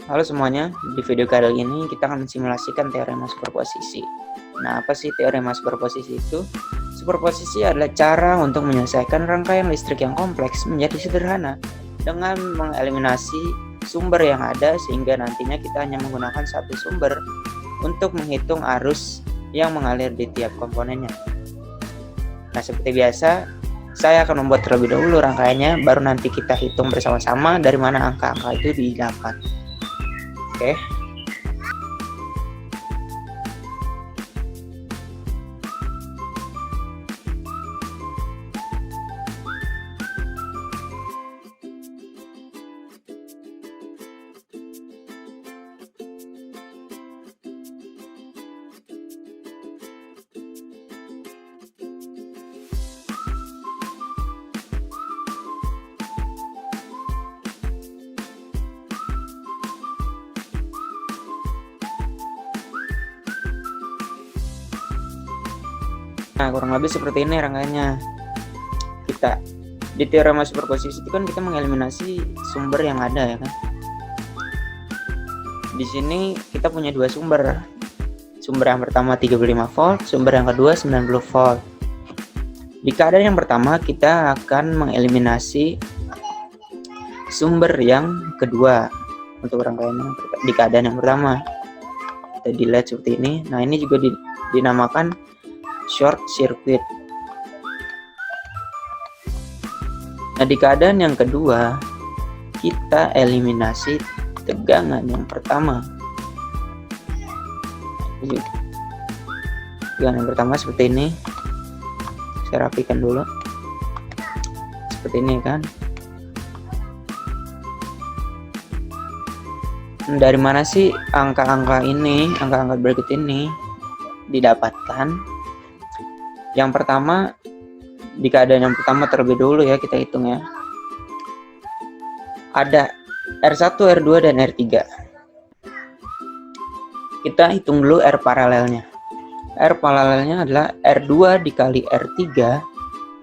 Halo semuanya, di video kali ini kita akan mensimulasikan teorema superposisi. Nah, apa sih teorema superposisi itu? Superposisi adalah cara untuk menyelesaikan rangkaian listrik yang kompleks menjadi sederhana dengan mengeliminasi sumber yang ada sehingga nantinya kita hanya menggunakan satu sumber untuk menghitung arus yang mengalir di tiap komponennya. Nah, seperti biasa, saya akan membuat terlebih dahulu rangkaiannya, baru nanti kita hitung bersama-sama dari mana angka-angka itu didapat. Oke. Nah, kurang lebih seperti ini rangkaiannya. Kita di teorema superposisi itu kan kita mengeliminasi sumber yang ada, ya kan. Di sini kita punya dua sumber. Sumber yang pertama 35 volt, sumber yang kedua 90 volt. Di keadaan yang pertama kita akan mengeliminasi sumber yang kedua untuk rangkaian di keadaan yang pertama. Kita dilihat seperti ini. Nah, ini juga dinamakan short circuit. Nah, di keadaan yang kedua kita eliminasi tegangan yang pertama. Tegangan yang pertama seperti ini. Saya rapikan dulu. Seperti ini kan. Dari mana sih angka-angka berikut ini didapatkan? Yang pertama, di keadaan yang pertama terlebih dahulu ya, kita hitung ya. Ada R1, R2, dan R3. Kita hitung dulu R paralelnya. R paralelnya adalah R2 dikali R3.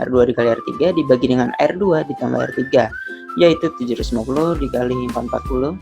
R2 dikali R3 dibagi dengan R2 ditambah R3, yaitu 750 dikali 440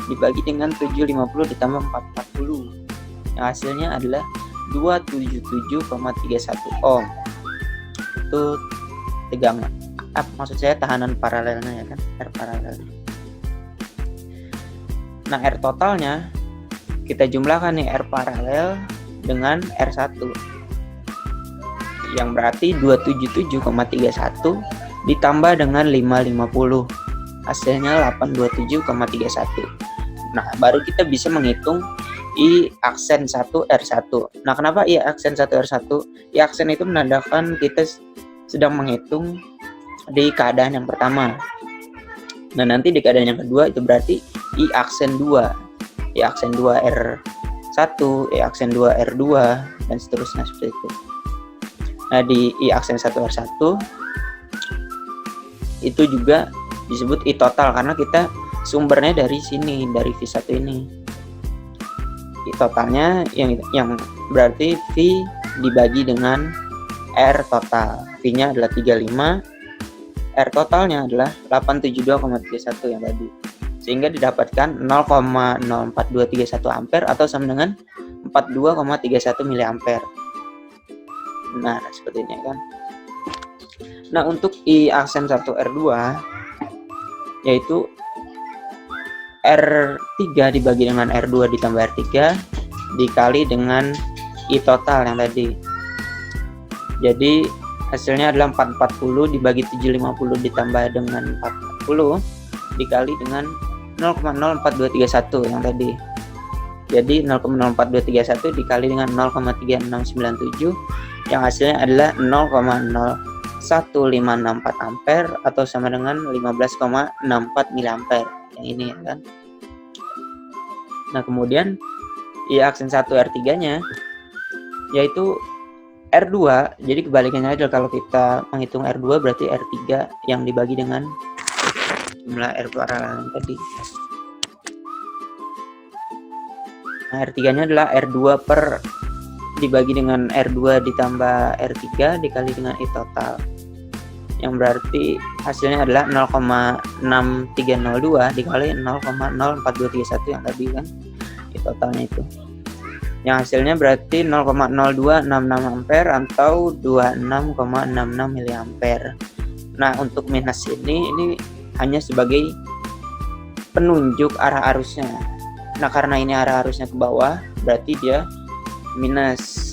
dibagi dengan 750 ditambah 440. Yang hasilnya adalah 277,31 ohm. Itu tegangan, maksud saya tahanan paralelnya ya kan, R paralelnya. Nah, R totalnya kita jumlahkan nih, R paralel dengan R1, yang berarti 277,31 ditambah dengan 550, hasilnya 827,31. Nah, baru kita bisa menghitung I aksen 1 R1. Nah, kenapa I aksen 1 R1? I aksen itu menandakan kita sedang menghitung di keadaan yang pertama. Nah, nanti di keadaan yang kedua itu berarti I aksen 2. I aksen 2 R1, I aksen 2 R2, dan seterusnya seperti itu. Nah, di I aksen 1 R1 itu juga disebut I total karena kita sumbernya dari sini, dari V1 ini. I totalnya yang berarti V dibagi dengan R total. V-nya adalah 35, R totalnya adalah 872,31 yang tadi. Sehingga didapatkan 0,04231 ampere atau sama dengan 42,31 miliampere. Nah, seperti ini kan. Nah, untuk I aksen 1 R2 yaitu R3 dibagi dengan R2 ditambah R3 dikali dengan I total yang tadi. Jadi hasilnya adalah 440 dibagi 750 ditambah dengan 440 dikali dengan 0,04231 yang tadi. Jadi 0,04231 dikali dengan 0,3697 yang hasilnya adalah 0,01564 ampere atau sama dengan 15,64 miliampere. Yang ini ya kan. Nah, kemudian I aksen 1 R3-nya yaitu R2. Jadi kebalikannya aja, kalau kita menghitung R2 berarti R3 yang dibagi dengan jumlah R paralel tadi. Nah, R3-nya adalah R2 per dibagi dengan R2 ditambah R3 dikali dengan I total. yang berarti hasilnya adalah 0,6302 dikali 0,04231 yang tadi kan, totalnya itu. Yang hasilnya berarti 0,0266 ampere atau 26,66 miliampere. Nah, untuk minus ini hanya sebagai penunjuk arah arusnya. Nah, karena ini arah arusnya ke bawah, berarti dia minus.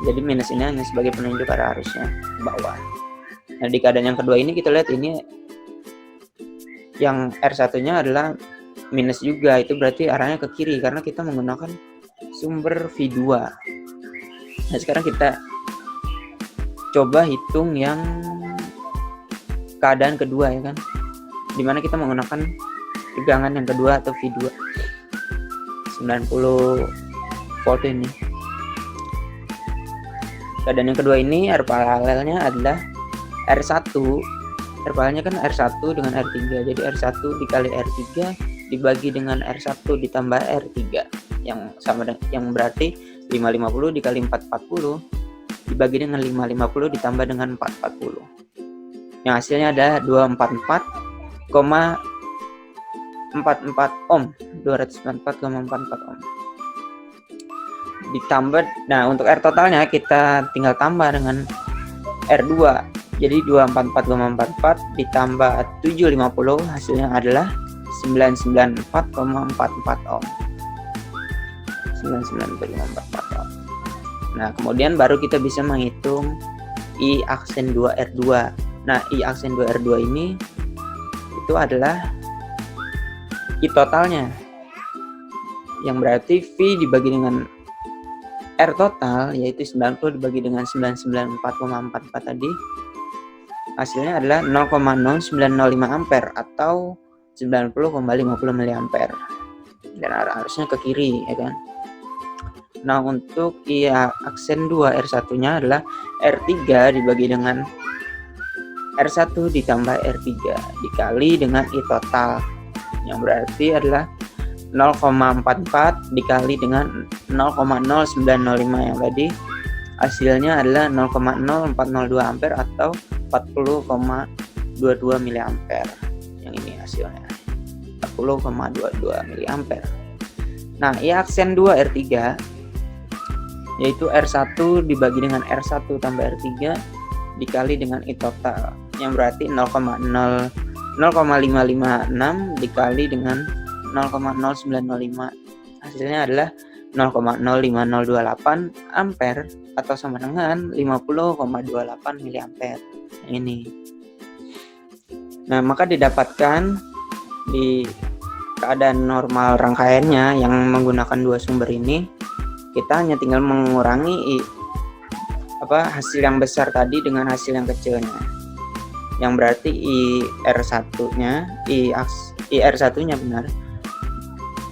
Jadi minus ini hanya sebagai penunjuk arah arusnya ke bawah. Nah, di keadaan yang kedua ini kita lihat ini yang R1-nya adalah minus juga, itu berarti arahnya ke kiri karena kita menggunakan sumber V2. Nah, sekarang kita coba hitung yang keadaan kedua ya kan, dimana kita menggunakan tegangan yang kedua atau V2 90 volt ini. Keadaan yang kedua ini R paralelnya adalah R1. R paralelnya kan R1 dengan R3, jadi R1 dikali R3 dibagi dengan R1 ditambah R3 yang sama dengan, yang berarti 550 dikali 440 dibagi dengan 550 ditambah dengan 440. Yang hasilnya ada 244,44 ohm, 244,44 ohm. Ditambah, nah untuk R totalnya kita tinggal tambah dengan R2. Jadi 244,44 ditambah 750 hasilnya adalah 994,44 ohm. 994,44 ohm. Nah, kemudian baru kita bisa menghitung I aksen 2 R2. Nah, I aksen 2 R2 ini itu adalah I totalnya. Yang berarti V dibagi dengan R total yaitu 90 dibagi dengan 994,44 tadi, hasilnya adalah 0,0905 ampere atau 90,50 miliampere. Dan arusnya ke kiri ya kan. Nah, untuk I aksen 2 R1-nya adalah R3 dibagi dengan R1 ditambah R3 dikali dengan I total, yang berarti adalah 0,44 dikali dengan 0,0905 yang tadi, hasilnya adalah 0,0402 ampere atau 40,22 miliampere. Yang ini hasilnya 40,22 miliampere. Nah, I aksen 2 R3 yaitu R1 dibagi dengan R1 tambah R3 dikali dengan I total, yang berarti 0,0556 dikali dengan 0,0905, hasilnya adalah 0,05028 ampere atau sama dengan 50,28 miliampere. Ini. Nah, maka didapatkan di keadaan normal rangkaiannya yang menggunakan dua sumber ini, kita hanya tinggal mengurangi hasil yang besar tadi dengan hasil yang kecilnya. Yang berarti IR1-nya benar,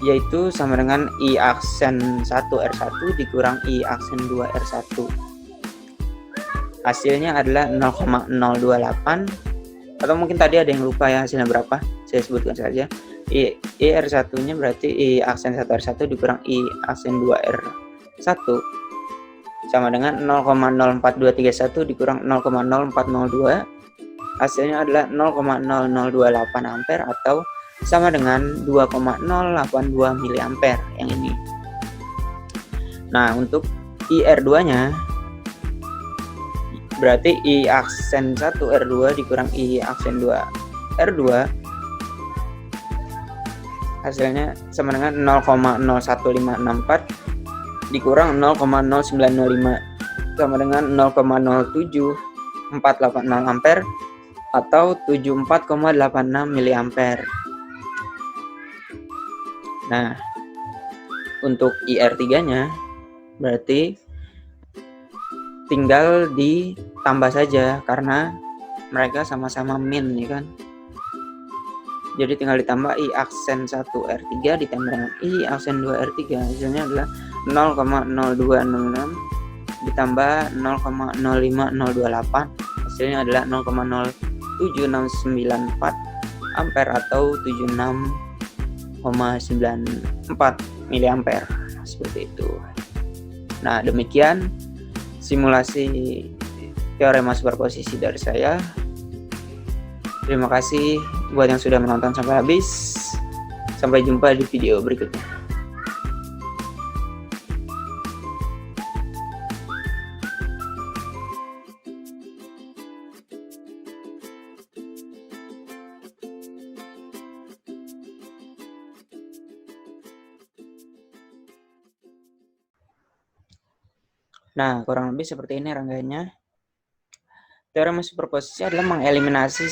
yaitu sama dengan I aksen 1 R1 dikurang I aksen 2 R1. Hasilnya adalah 0,028, atau mungkin tadi ada yang lupa ya hasilnya berapa, saya sebutkan saja. I R1-nya berarti I aksen 1 R1 dikurang I aksen 2 R1 sama dengan 0,04231 dikurang 0,0402, hasilnya adalah 0,0028 ampere atau sama dengan 2,082 miliampere yang ini. Nah, untuk IR2-nya berarti I aksen 1 R2 dikurang I aksen 2 R2, hasilnya sama dengan 0,01564 dikurang 0,0905 sama dengan 0,07486 ampere atau 74,86 miliampere. Nah, untuk IR3-nya berarti tinggal ditambah saja karena mereka sama-sama min ya kan. Jadi tinggal ditambah I aksen 1 R3 ditambah dengan I aksen 2 R3, hasilnya adalah 0,0266 ditambah 0,05028, hasilnya adalah 0,07694 ampere atau 76,94 miliampere. Seperti itu. Nah, demikian simulasi teorema superposisi dari saya. Terima kasih buat yang sudah menonton sampai habis. Sampai jumpa di video berikutnya. Nah, kurang lebih seperti ini rangkaiannya. Teorema superposisi adalah mengeliminasi